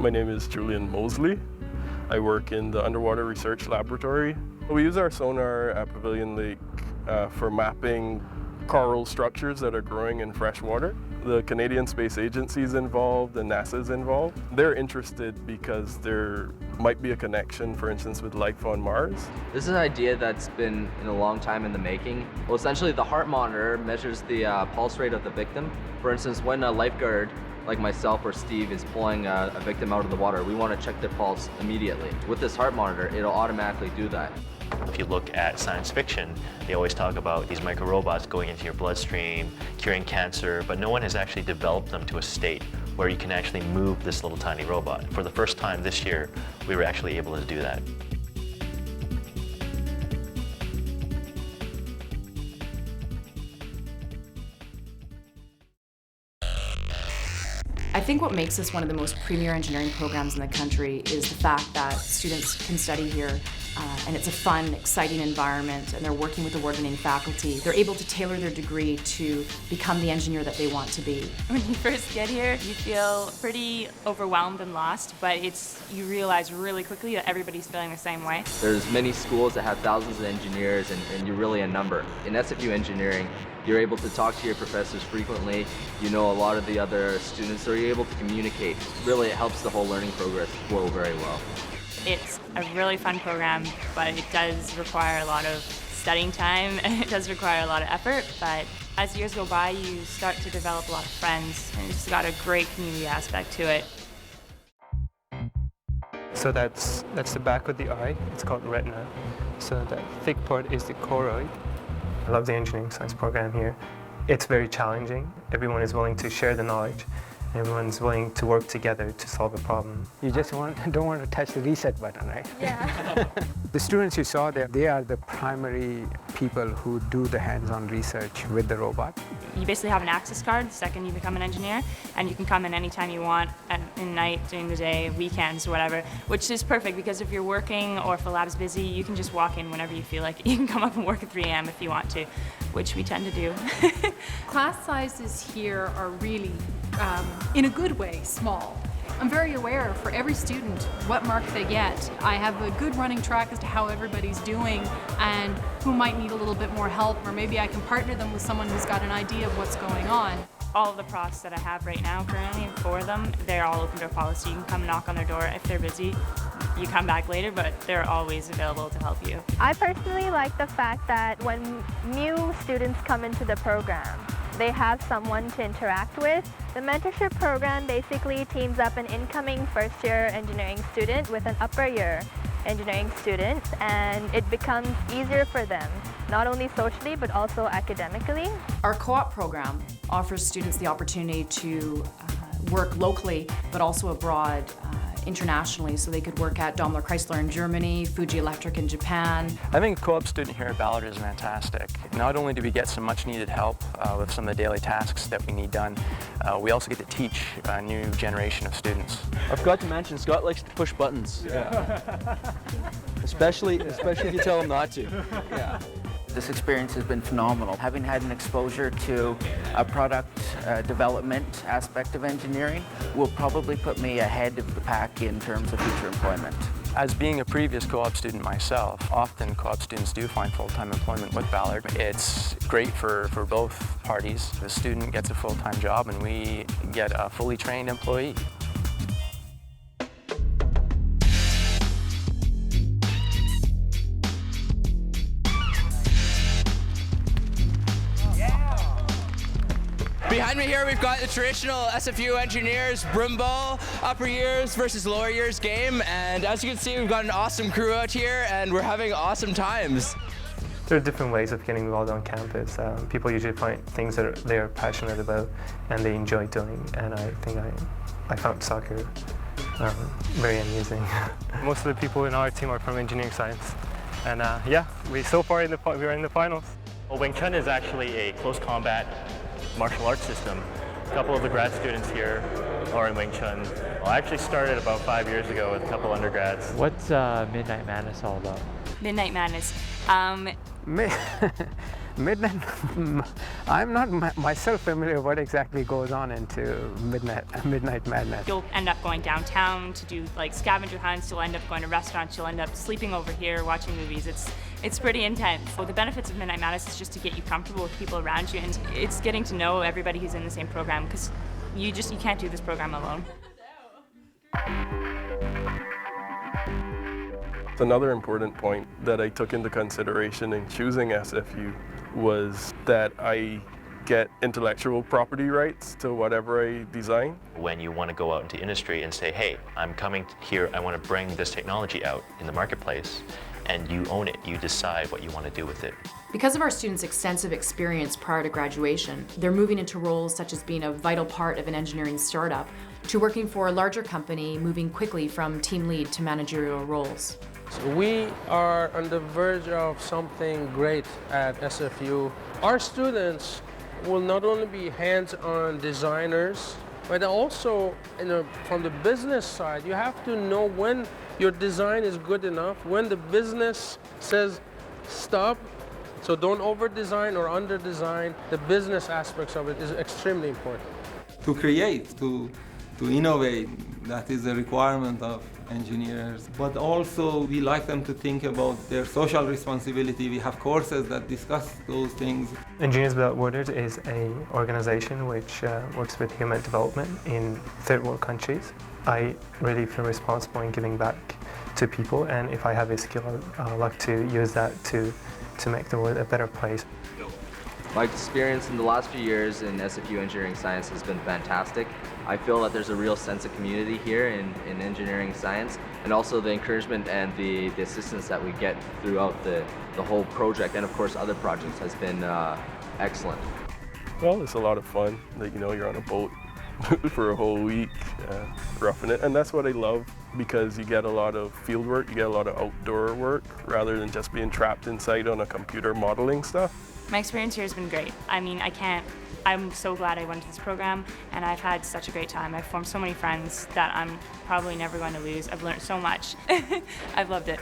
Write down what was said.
My name is Julian Mosley. I work in the Underwater Research Laboratory. We use our sonar at Pavilion Lake for mapping coral structures that are growing in fresh water. The Canadian Space Agency is involved and NASA is involved. They're interested because there might be a connection, for instance, with life on Mars. This is an idea that's been in a long time in the making. Well, essentially the heart monitor measures the pulse rate of the victim. For instance, when a lifeguard like myself or Steve is pulling a victim out of the water, we want to check their pulse immediately. With this heart monitor, it'll automatically do that. If you look at science fiction, they always talk about these micro-robots going into your bloodstream, curing cancer, but no one has actually developed them to a state where you can actually move this little tiny robot. For the first time this year, we were actually able to do that. I think what makes this one of the most premier engineering programs in the country is the fact that students can study here and it's a fun, exciting environment, and they're working with award-winning faculty. They're able to tailor their degree to become the engineer that they want to be. When you first get here, you feel pretty overwhelmed and lost, but you realize really quickly that everybody's feeling the same way. There's many schools that have thousands of engineers, and you're really a number. In SFU engineering, you're able to talk to your professors frequently. You know a lot of the other students, so you're able to communicate. Really, it helps the whole learning progress flow very well. It's a really fun program, but it does require a lot of studying time, and it does require a lot of effort, but as years go by, you start to develop a lot of friends, and it's got a great community aspect to it. So that's the back of the eye. It's called retina. So that thick part is the choroid. I love the engineering science program here. It's very challenging. Everyone is willing to share the knowledge. Everyone's willing to work together to solve a problem. You just don't want to touch the reset button, right? Yeah. The students you saw there, they are the primary people who do the hands-on research with the robot. You basically have an access card the second you become an engineer, and you can come in anytime you want, at night, during the day, weekends, whatever, which is perfect because if you're working or if the lab's busy, you can just walk in whenever you feel like it. You can come up and work at 3 a.m. if you want to, which we tend to do. Class sizes here are really, in a good way, small. I'm very aware for every student what mark they get. I have a good running track as to how everybody's doing and who might need a little bit more help, or maybe I can partner them with someone who's got an idea of what's going on. All of the profs that I have right now currently, 4 of them, they're all open door policy. You can come knock on their door if they're busy. You come back later, but they're always available to help you. I personally like the fact that when new students come into the program, they have someone to interact with. The mentorship program basically teams up an incoming first-year engineering student with an upper-year engineering student, and it becomes easier for them, not only socially but also academically. Our co-op program offers students the opportunity to work locally but also abroad internationally, so they could work at Daimler Chrysler in Germany, Fuji Electric in Japan. I think a co-op student here at Ballard is fantastic. Not only do we get some much needed help with some of the daily tasks that we need done, we also get to teach a new generation of students. I forgot to mention, Scott likes to push buttons. Yeah. especially if you tell him not to. Yeah. This experience has been phenomenal. Having had an exposure to a product development aspect of engineering will probably put me ahead of the pack in terms of future employment. As being a previous co-op student myself, often co-op students do find full-time employment with Ballard. It's great for both parties. The student gets a full-time job and we get a fully trained employee. Behind me here, we've got the traditional SFU engineers Brumbo upper years versus lower years game, and as you can see, we've got an awesome crew out here, and we're having awesome times. There are different ways of getting involved on campus. People usually find things that they're passionate about and they enjoy doing, and I think I found soccer very amusing. Most of the people in our team are from engineering science, and yeah, we are in the finals. Well, Wing Chun is actually a close combat martial arts system. A couple of the grad students here are in Wing Chun. Well, I actually started about 5 years ago with a couple undergrads. What's Midnight Madness all about? Midnight Madness. Midnight, I'm not myself familiar what exactly goes on into Midnight Madness. You'll end up going downtown to do like scavenger hunts, you'll end up going to restaurants, you'll end up sleeping over here, watching movies. It's pretty intense. So the benefits of Midnight Madness is just to get you comfortable with people around you, and it's getting to know everybody who's in the same program, because you can't do this program alone. Another important point that I took into consideration in choosing SFU was that I get intellectual property rights to whatever I design. When you want to go out into industry and say, hey, I'm coming here, I want to bring this technology out in the marketplace, and you own it, you decide what you want to do with it. Because of our students' extensive experience prior to graduation, they're moving into roles such as being a vital part of an engineering startup to working for a larger company, moving quickly from team lead to managerial roles. So we are on the verge of something great at SFU. Our students will not only be hands-on designers, but also from the business side, you have to know when your design is good enough, when the business says stop, so don't over-design or under-design. The business aspects of it is extremely important. To create, to innovate, that is a requirement of engineers. But also we like them to think about their social responsibility. We have courses that discuss those things. Engineers Without Borders is an organization which works with human development in third world countries. I really feel responsible in giving back to people, and if I have a skill, I like to use that to make the world a better place. My experience in the last few years in SFU Engineering Science has been fantastic. I feel that there's a real sense of community here in engineering science, and also the encouragement and the assistance that we get throughout the whole project, and of course other projects, has been excellent. Well, it's a lot of fun. You're on a boat for a whole week, roughing it, and that's what I love, because you get a lot of field work, you get a lot of outdoor work, rather than just being trapped inside on a computer modeling stuff. My experience here has been great. I mean, I'm so glad I went to this program, and I've had such a great time. I've formed so many friends that I'm probably never going to lose. I've learned so much. I've loved it.